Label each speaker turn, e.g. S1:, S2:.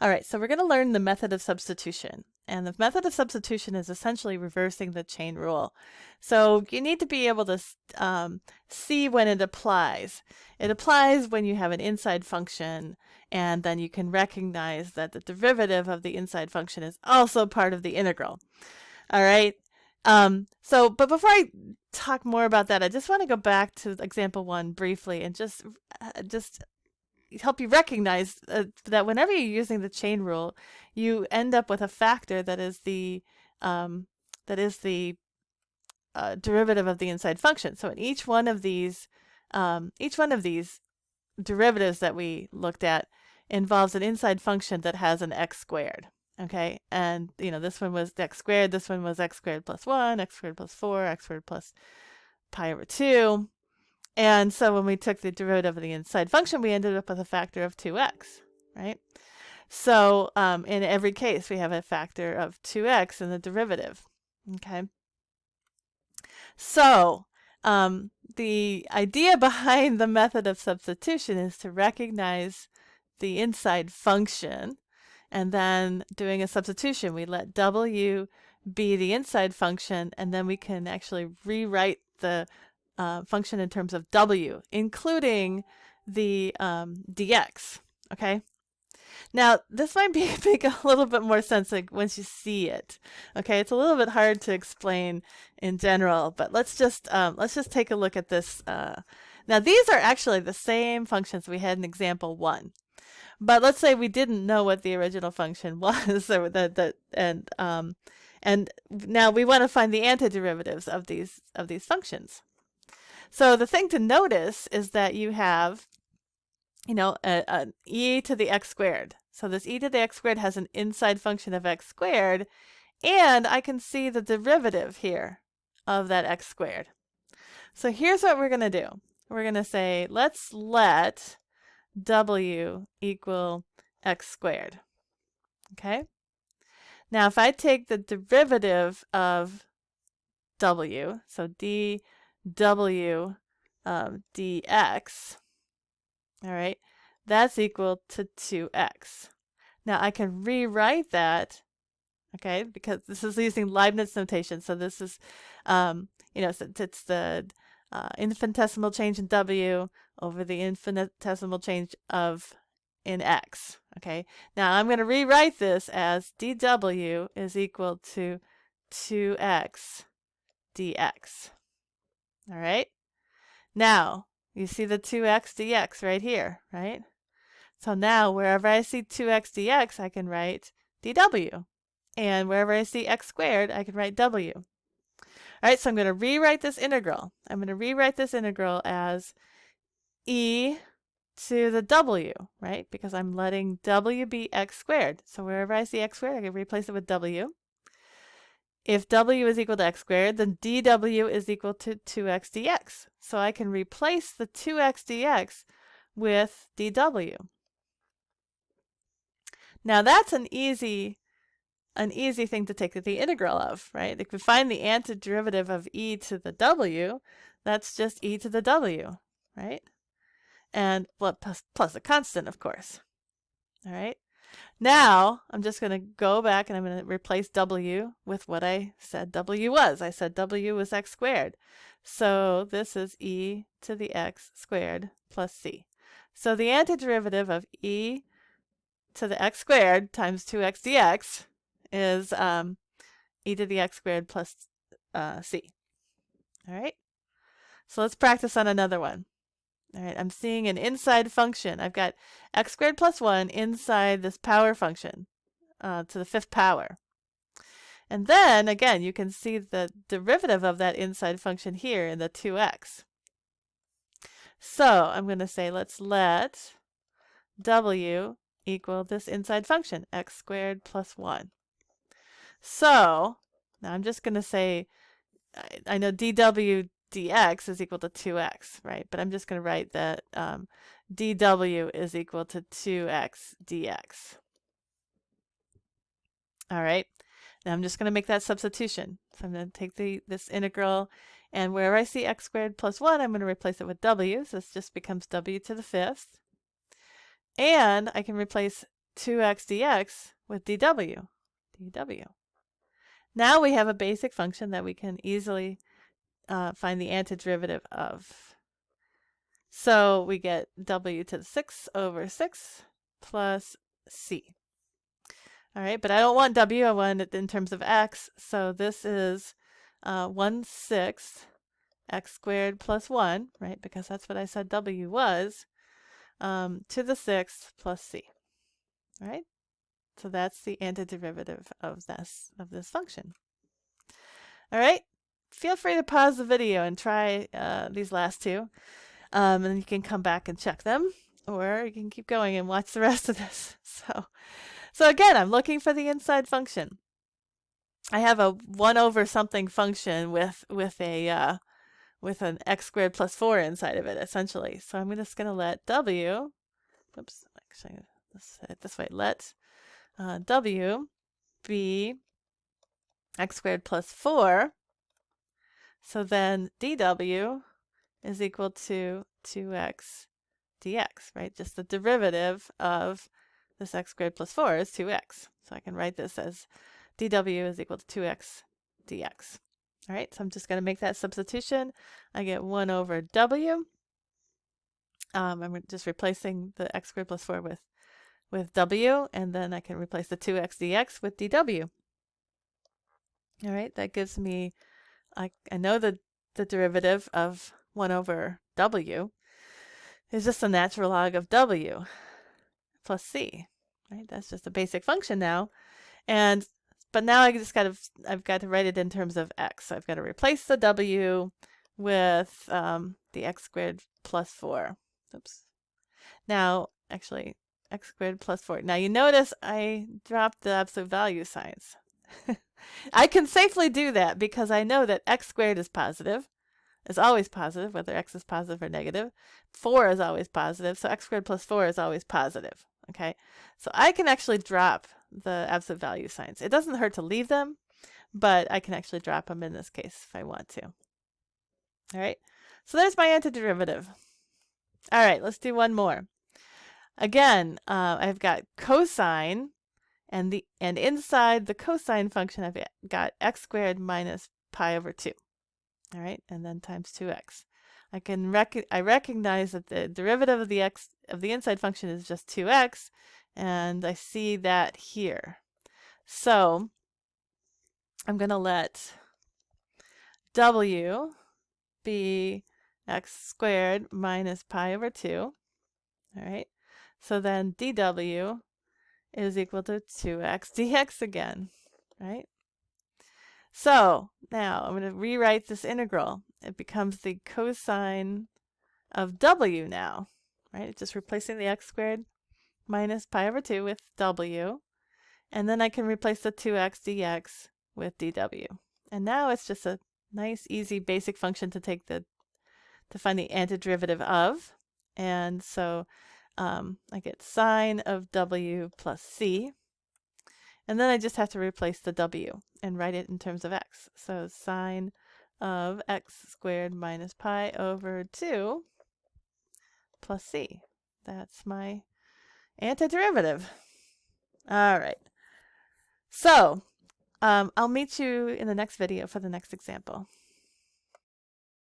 S1: All right, so we're going to learn the method of substitution. And the method of substitution is essentially reversing the chain rule. So you need to be able to see when it applies. It applies when you have an inside function, and then you can recognize that the derivative of the inside function is also part of the integral. All right. But before I talk more about that, I just want to go back to example 1 briefly and just help you recognize that whenever you're using the chain rule, you end up with a factor that is the derivative of the inside function. So in each one of these derivatives that we looked at involves an inside function that has an x squared. Okay, and this one was x squared, this one was x squared plus 1, x squared plus 4, x squared plus pi over 2. And so when we took the derivative of the inside function, we ended up with a factor of 2x, right? So in every case, we have a factor of 2x in the derivative, okay? So the idea behind the method of substitution is to recognize the inside function, and then doing a substitution, we let w be the inside function, and then we can actually rewrite the function in terms of w, including the dx, okay? Now, this might make a little bit more sense once you see it, okay? It's a little bit hard to explain in general, but let's just take a look at this. Now, these are actually the same functions we had in example 1. But let's say we didn't know what the original function was, and now we want to find the antiderivatives of these functions. So the thing to notice is that you have, an e to the x squared. So this e to the x squared has an inside function of x squared, and I can see the derivative here of that x squared. So here's what we're going to do. We're going to say, let's let w equal x squared. Okay? Now, if I take the derivative of w, so dw dx, all right, that's equal to 2x. Now, I can rewrite that, okay, because this is using Leibniz notation. So this is, it's the infinitesimal change in w over the infinitesimal change in x. Okay, now I'm going to rewrite this as dw is equal to 2x dx. All right, now you see the 2x dx right here, right? So now wherever I see 2x dx, I can write dw, and wherever I see x squared, I can write w. All right, so I'm going to rewrite this integral. I'm going to rewrite this integral as e to the w, right? Because I'm letting w be x squared. So wherever I see x squared, I can replace it with w. If w is equal to x squared, then dw is equal to 2x dx. So I can replace the 2x dx with dw. Now that's an easy thing to take the integral of, right? If we find the antiderivative of e to the w, that's just e to the w, right? And plus a constant, of course. All right. Now I'm just going to go back and I'm going to replace w with what I said w was. I said w was x squared. So this is e to the x squared plus c. So the antiderivative of e to the x squared times 2x dx is e to the x squared plus c. All right. So let's practice on another one. All right, I'm seeing an inside function. I've got x squared plus 1 inside this power function to the 5th power. And then, again, you can see the derivative of that inside function here in the 2x. So I'm going to say, let's let w equal this inside function, x squared plus 1. So now I'm just going to say, I know dw dx is equal to 2x, right? But I'm just going to write that dw is equal to 2x dx. All right. Now I'm just going to make that substitution. So I'm going to take this integral, and wherever I see x squared plus 1, I'm going to replace it with w. So this just becomes w to the 5th. And I can replace 2x dx with dw. Now we have a basic function that we can easily find the antiderivative of. So we get w to the 6 over 6 plus c. All right, but I don't want w, I want it in terms of x. So this is 1/6 x squared plus 1, right, because that's what I said w was, to the 6th plus c. All right, so that's the antiderivative of this function. All right, feel free to pause the video and try these last two, and then you can come back and check them, or you can keep going and watch the rest of this. So again, I'm looking for the inside function. I have a 1 over something function with an x squared plus 4 inside of it, essentially. So I'm just going to let w, oops, actually, let's say it this way, let w be x squared plus 4. So then dw is equal to 2x dx, right? Just the derivative of this x squared plus 4 is 2x. So I can write this as dw is equal to 2x dx. All right, so I'm just going to make that substitution. I get 1 over w. I'm just replacing the x squared plus 4 with w, and then I can replace the 2x dx with dw. All right, that gives me, I know the derivative of 1 over w is just a natural log of w plus c, right? That's just a basic function now. But now I've got to write it in terms of x. So I've got to replace the w with the x squared plus 4. Oops. Now, actually, x squared plus 4. Now you notice I dropped the absolute value signs. I can safely do that because I know that x squared is positive. It's always positive, whether x is positive or negative. 4 is always positive, so x squared plus 4 is always positive. Okay, so I can actually drop the absolute value signs. It doesn't hurt to leave them, but I can actually drop them in this case if I want to. All right, so there's my antiderivative. All right, let's do one more. Again, I've got cosine, and inside the cosine function I've got x squared minus pi over 2. All right, and then times 2x. I recognize that the derivative of the inside function is just 2x, and I see that here. So I'm going to let w be x squared minus pi over 2. All right, so then dw is equal to 2x dx again, right? So now I'm going to rewrite this integral. It becomes the cosine of w now, right? It's just replacing the x squared minus pi over 2 with w. And then I can replace the 2x dx with dw. And now it's just a nice, easy, basic function to find the antiderivative of. And so I get sine of w plus c. And then I just have to replace the w and write it in terms of x. So sine of x squared minus pi over 2 plus c. That's my antiderivative. All right. So I'll meet you in the next video for the next example.